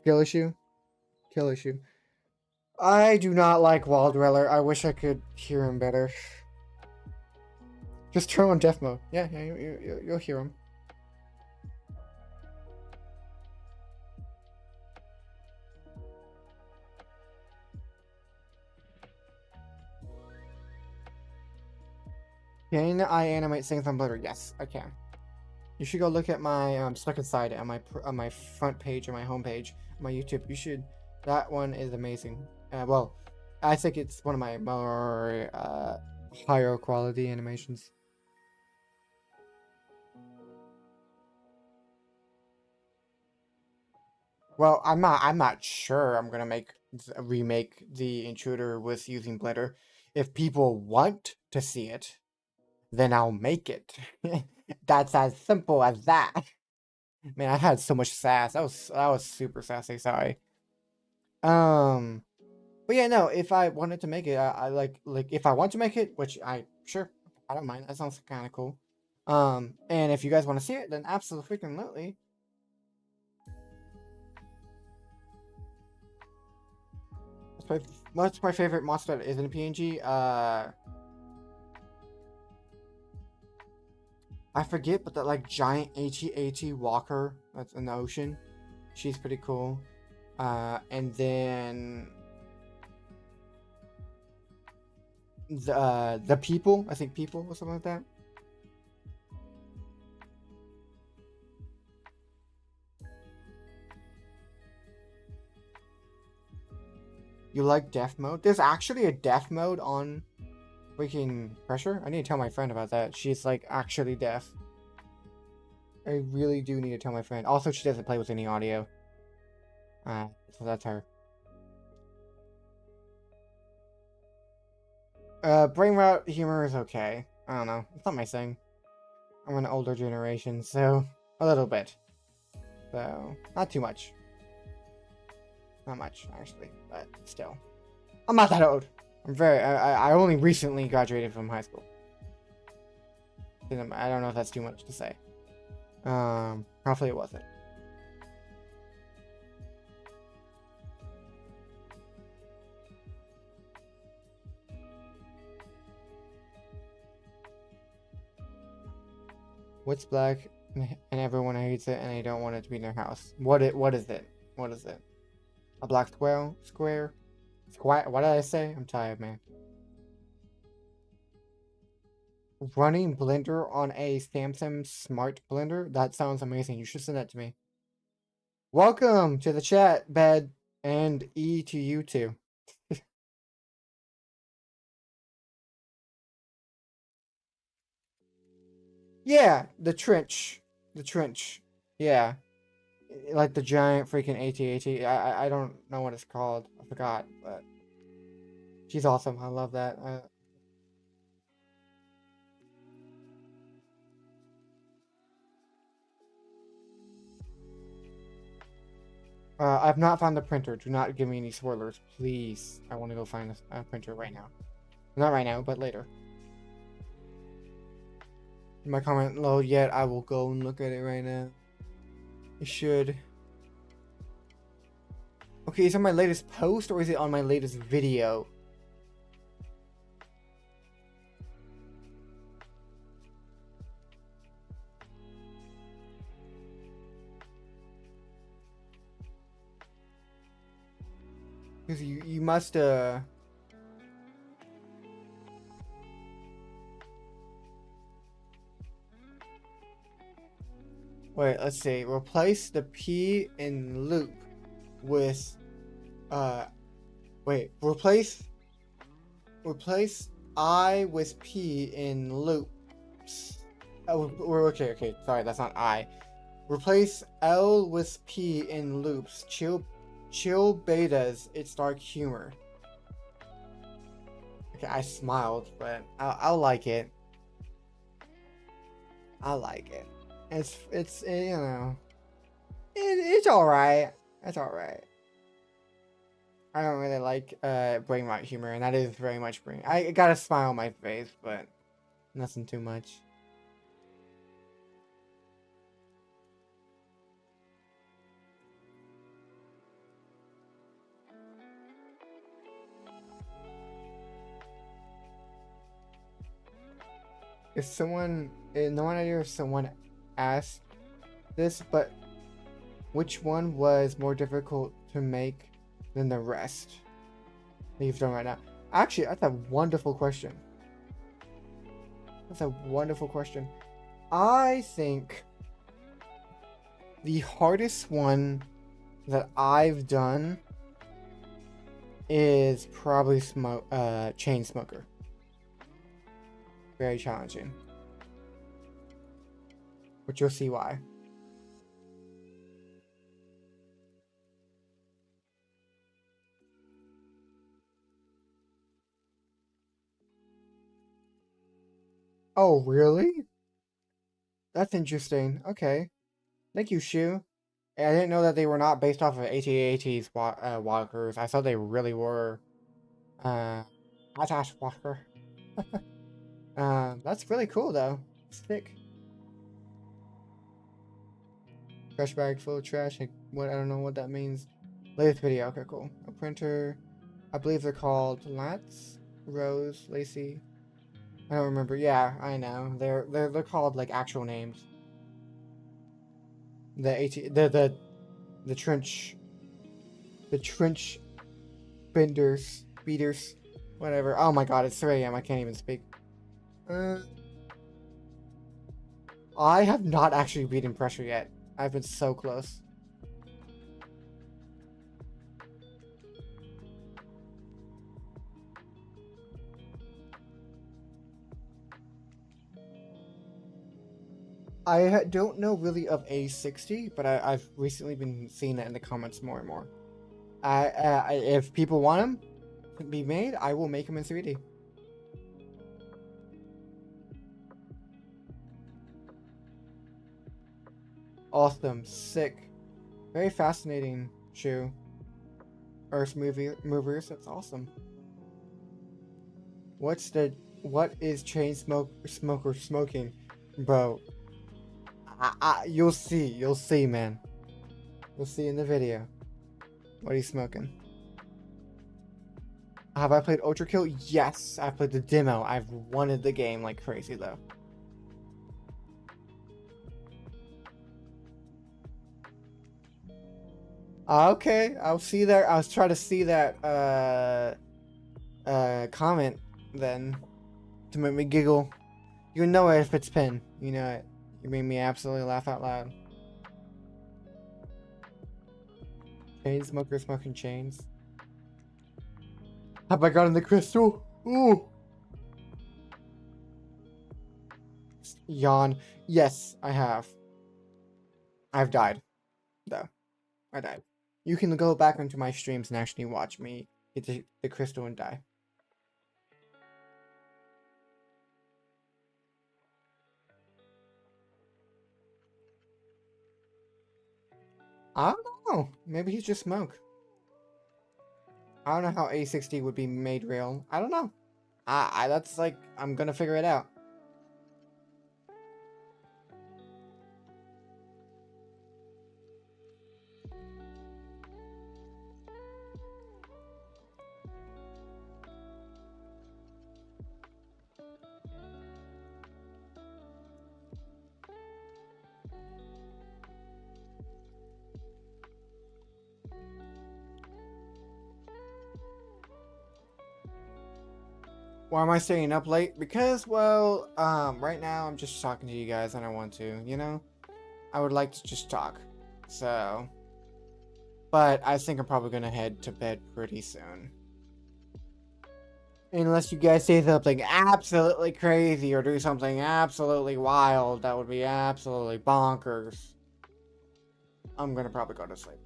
Kill issue? Kill issue. I do not like Wall Dweller. I wish I could hear him better. Just turn on death mode. Yeah, you'll hear him. Can I animate things on Blender? Yes, I can. You should go look at my second side on my front page, on my home page, on my YouTube. You should. That one is amazing. Well, I think it's one of my more higher quality animations. Well, I'm not sure I'm gonna remake the intruder with using Blender. If people want to see it, then I'll make it. That's as simple as that. Man, I had so much sass. I was super sassy. Sorry. But yeah, no. If I wanted to make it, I like if I want to make it, which I don't mind. That sounds kind of cool. And if you guys want to see it, then absolutely freaking absolutely. What's my favorite monster that isn't a PNG? I forget, but that like giant AT walker that's in the ocean. She's pretty cool. And then the people, I think people or something like that. You like death mode? There's actually a death mode on freaking Pressure. I need to tell my friend about that. She's like actually deaf. I really do need to tell my friend. Also, she doesn't play with any audio. So that's her. Brain rot humor is okay. I don't know. It's not my thing. I'm an older generation, so a little bit. So not too much. Not much, actually, but still. I'm not that old. I only recently graduated from high school. I don't know if that's too much to say. Hopefully it wasn't. What's black and everyone hates it and they don't want it to be in their house? What is it? What is it? A black square? Square? What did I say? I'm tired, man. Running Blender on a Samsung Smart Blender? That sounds amazing. You should send that to me. Welcome to the chat, Bed, and E to you too. Yeah, the trench. The trench. Yeah. Like the giant freaking AT-AT. I don't know what it's called. I forgot, but she's awesome. I love that. I've not found the printer. Do not give me any spoilers, please. I want to go find a printer right now. Not right now, but later. My comment load yet? I will go and look at it right now. It should. Okay, is it on my latest post or is it on my latest video? Because you must wait, let's see. Replace the P in loop with wait, replace I with P in loops. Oh, okay, sorry, that's not I. Replace L with P in loops. Chill betas, it's dark humor. Okay, I smiled, but I'll like it. I like it. It's you know, it's alright. It's alright. I don't really like brain rot humor, and that is very much brain. I got a smile on my face, but nothing too much. If someone, no idea if someone asked this, but which one was more difficult to make than the rest that you've done right now? Actually, that's a wonderful question. That's a wonderful question. I think the hardest one that I've done is probably chain smoker. Very challenging. But you'll see why. Oh, really? That's interesting. Okay. Thank you, Shu. I didn't know that they were not based off of AT-AT's walkers. I thought they really were. Atash walker. That's really cool, though. Sick. Trash bag full of trash. What, I don't know what that means. Latest video. Okay, cool. A printer. I believe they're called Lats, Rose, Lacey. I don't remember. Yeah, I know. They're called like actual names. The trench beaters, whatever. Oh my god, it's 3 a.m. I can't even speak. I have not actually beaten pressure yet. I've been so close. I don't know really of A60, but I've recently been seeing it in the comments more and more. If people want them to be made, I will make them in 3D. Awesome, sick, very fascinating shoe. Earth movers, that's awesome. What is chain smoker smoking, bro? You'll see, man. You'll see in the video what he's smoking. Have I played Ultra Kill? Yes, I played the demo. I've wanted the game like crazy though. Okay, I'll see that. I was trying to see that comment then to make me giggle. You know it if it's pin. You know it. You made me absolutely laugh out loud. Chain smoker smoking chains. Have I gotten the crystal? Ooh. Yawn. Yes, I have. I've died. Though. I died. You can go back into my streams and actually watch me get the crystal and die. I don't know. Oh, maybe he's just smoke. I don't know how A60 would be made real. I don't know. That's like, I'm gonna figure it out. Why am I staying up late? Because, well, right now I'm just talking to you guys and I want to, you know? I would like to just talk. So, but I think I'm probably gonna head to bed pretty soon. Unless you guys say something absolutely crazy or do something absolutely wild, that would be absolutely bonkers. I'm gonna probably go to sleep.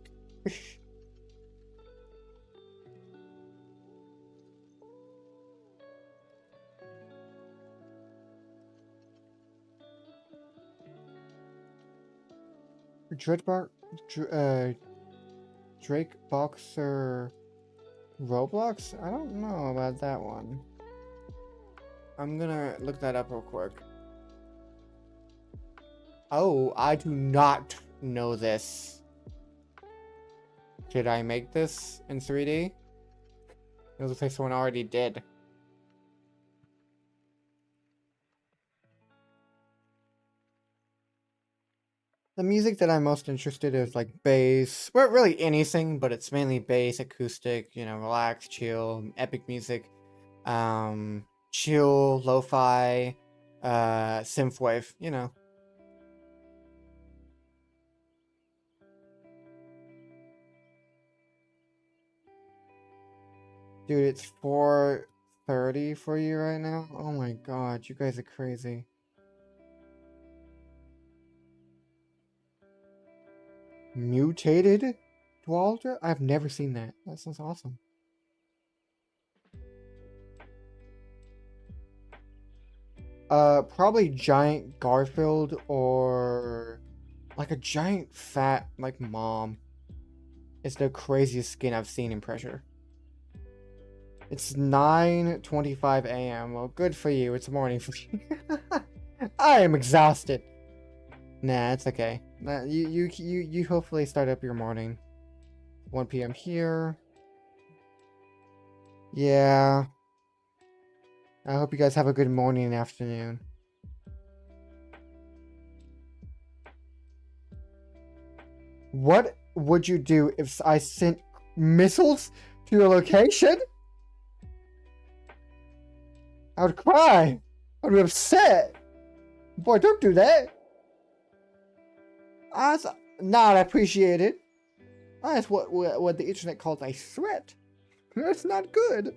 Dreadbar, Drake Boxer Roblox? I don't know about that one. I'm gonna look that up real quick. Oh, I do not know this. Did I make this in 3D? It looks like someone already did. The music that I'm most interested in is like bass. Well, really anything, but it's mainly bass, acoustic, you know, relax, chill, epic music. Chill, lo-fi, synthwave, you know. Dude, it's 4:30 for you right now? Oh my god, you guys are crazy. Mutated Dwalder? I've never seen that. That sounds awesome. Probably giant Garfield or like a giant fat like mom. It's the craziest skin I've seen in Pressure. It's 9:25 a.m. Well, good for you. It's morning for you. I am exhausted. Nah, it's okay. Nah, you hopefully start up your morning. 1 p.m. here. Yeah. I hope you guys have a good morning and afternoon. What would you do if I sent missiles to your location? I would cry. I would be upset. Boy, don't do that. That's not appreciated. That's what the internet calls a threat. That's not good.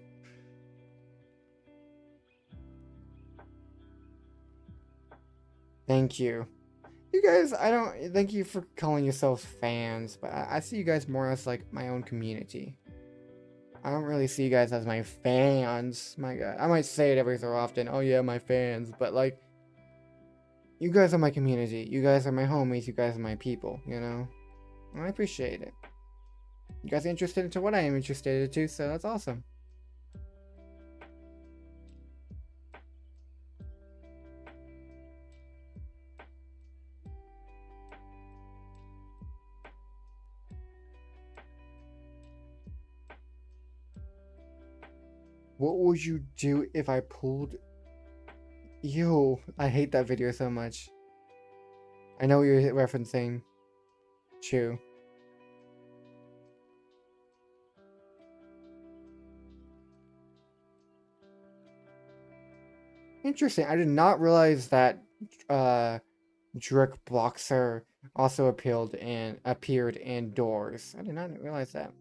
Thank you. You guys, I don't thank you for calling yourselves fans, but I see you guys more as like my own community. I don't really see you guys as my fans. My god, I might say it every so often. Oh yeah, my fans, but like, you guys are my community. You guys are my homies. You guys are my people. You know, and I appreciate it. You guys are interested into what I am interested into, so that's awesome. What would you do if I pulled? Yo, I hate that video so much. I know what you're referencing. True. Interesting. I did not realize that Drake Boxer also appeared in Doors. I did not realize that.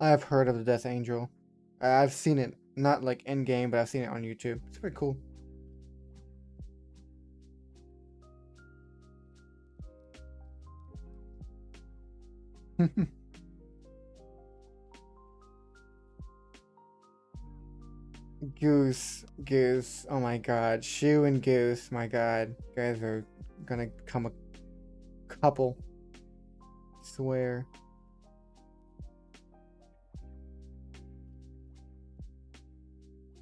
I've heard of the Death Angel. I've seen it, not like in game, but I've seen it on YouTube. It's pretty cool. Goose, Goose. Oh my god. Shoe and Goose. My god. You guys are gonna become a couple. Swear.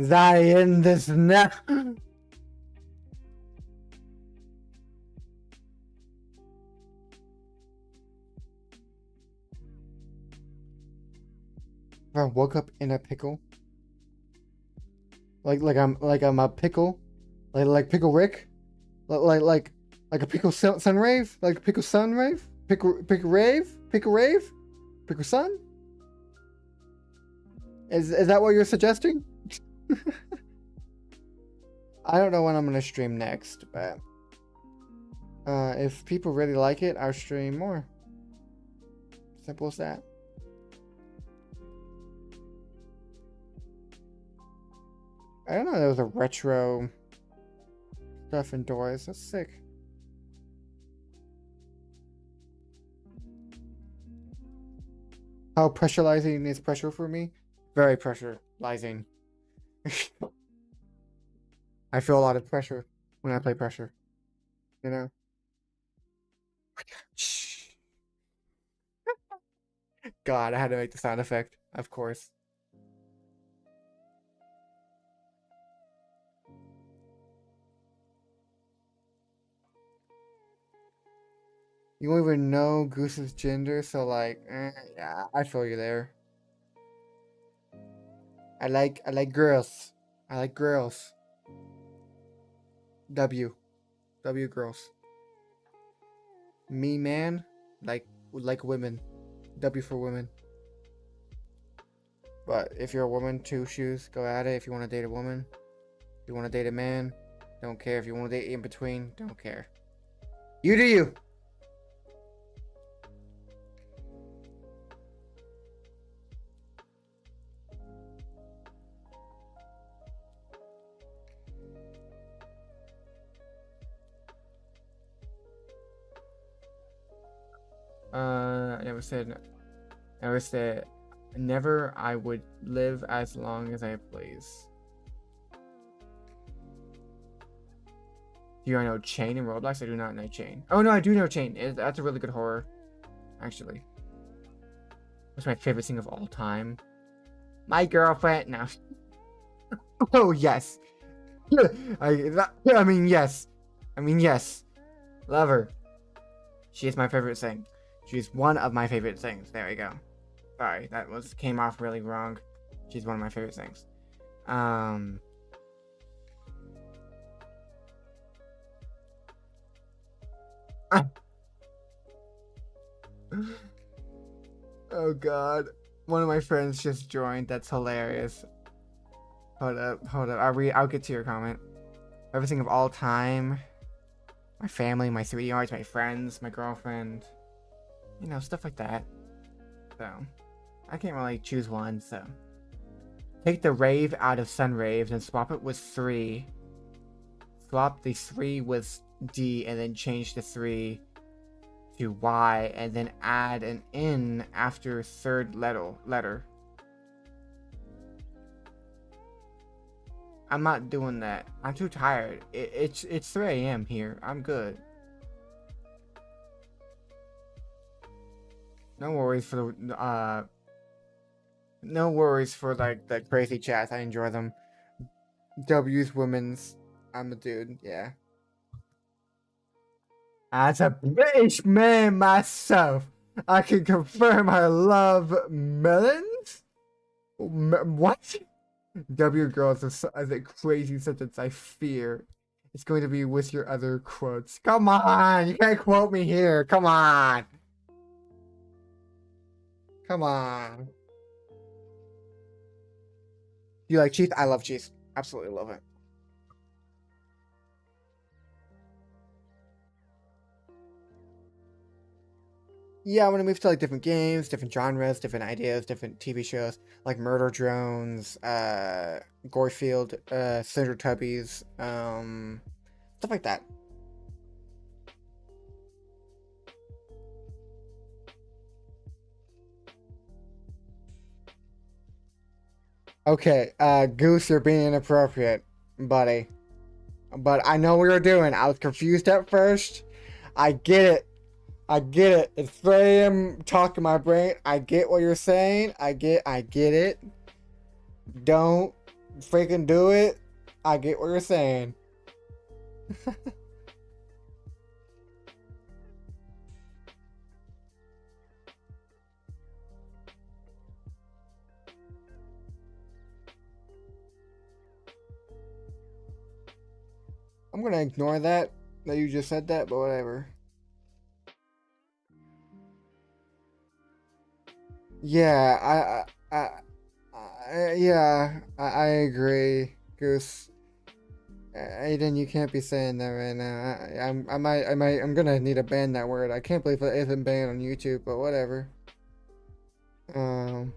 Zion this now. I woke up in a pickle. Like I'm a pickle. Like Pickle Rick. Like a pickle sun rave? Like pickle sun rave? Pickle rave? Pickle rave? Pickle sun? Is that what you're suggesting? I don't know when I'm gonna stream next, but if people really like it, I'll stream more. Simple as that. I don't know, there was a retro stuff indoors. That's sick. How pressurizing is pressure for me? Very pressurizing. I feel a lot of pressure when I play pressure. You know? God, I had to make the sound effect, of course. You don't even know Goose's gender, so like, yeah, I feel you there. I like girls. I like girls. W girls. Me man, like women. W for women. But if you're a woman, two shoes, go at it. If you want to date a woman, if you want to date a man, don't care. If you want to date in between, don't care. You do you. I never said, never I would live as long as I please. Do I know Chain in Roblox? I do not know Chain. Oh no, I do know Chain. That's a really good horror, actually. That's my favorite thing of all time. My girlfriend. No. Oh yes. I mean yes. I mean yes. Love her. She is my favorite thing. She's one of my favorite things. There we go. Sorry, that came off really wrong. She's one of my favorite things. Oh god. One of my friends just joined. That's hilarious. Hold up. I'll get to your comment. Everything of all time. My family, my sweethearts, my friends, my girlfriend. You know, stuff like that. So, I can't really choose one, so. Take the rave out of sun raves and swap it with 3. Swap the 3 with D and then change the 3 to Y and then add an N after third letter. I'm not doing that. I'm too tired. It's 3 a.m. here. I'm good. No worries for the no worries for like the crazy chats. I enjoy them. W's women's. I'm a dude. Yeah. As a British man myself, I can confirm I love melons. What? W girls is a crazy sentence. I fear it's going to be with your other quotes. Come on, you can't quote me here. Come on. Come on. You like cheese? I love cheese. Absolutely love it. Yeah, I want to move to like different games, different genres, different ideas, different TV shows like Murder Drones, Gorefield, Cinder Tubbies, stuff like that. Okay, Goose, you're being inappropriate, buddy. But I know what you're doing. I was confused at first. I get it. I get it. It's 3 a.m. talking my brain. I get what you're saying. I get it. Don't freaking do it. I get what you're saying. I'm gonna ignore that you just said that, but whatever. Yeah, yeah, I agree, Goose. Aiden, you can't be saying that right now. I'm gonna need to ban that word. I can't believe it isn't banned on YouTube, but whatever. Um,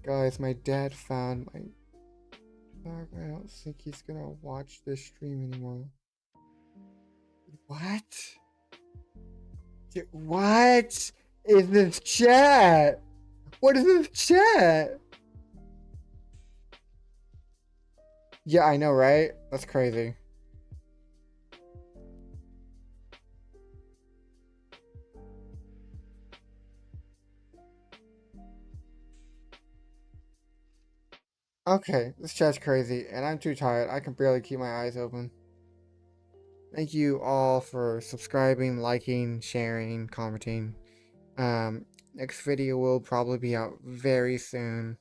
guys, my dad found my dog. I don't think he's gonna watch this stream anymore. What? What is this chat? What is this chat? Yeah, I know, right? That's crazy. Okay, this chat's crazy, and I'm too tired. I can barely keep my eyes open. Thank you all for subscribing, liking, sharing, commenting. Next video will probably be out very soon.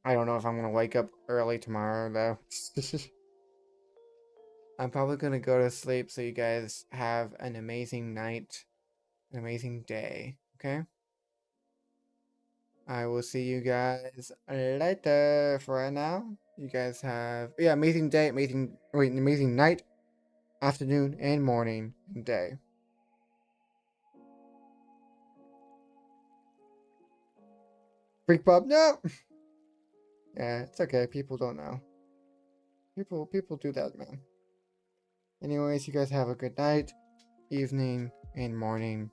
I don't know if I'm gonna wake up early tomorrow though. I'm probably gonna go to sleep so you guys have an amazing night, an amazing day, okay? I will see you guys later. For right now, you guys have amazing day, amazing night, afternoon, and morning and day. Freak Bob, no. Yeah, it's okay. People don't know. People do that, man. Anyways, you guys have a good night, evening, and morning,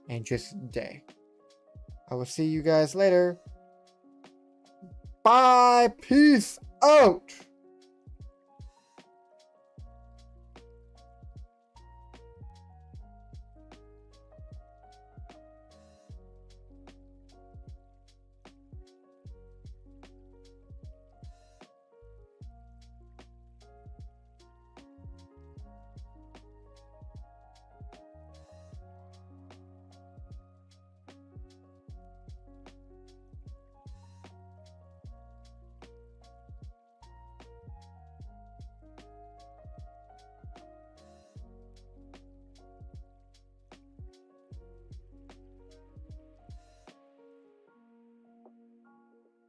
and just day. I will see you guys later. Bye. Peace out.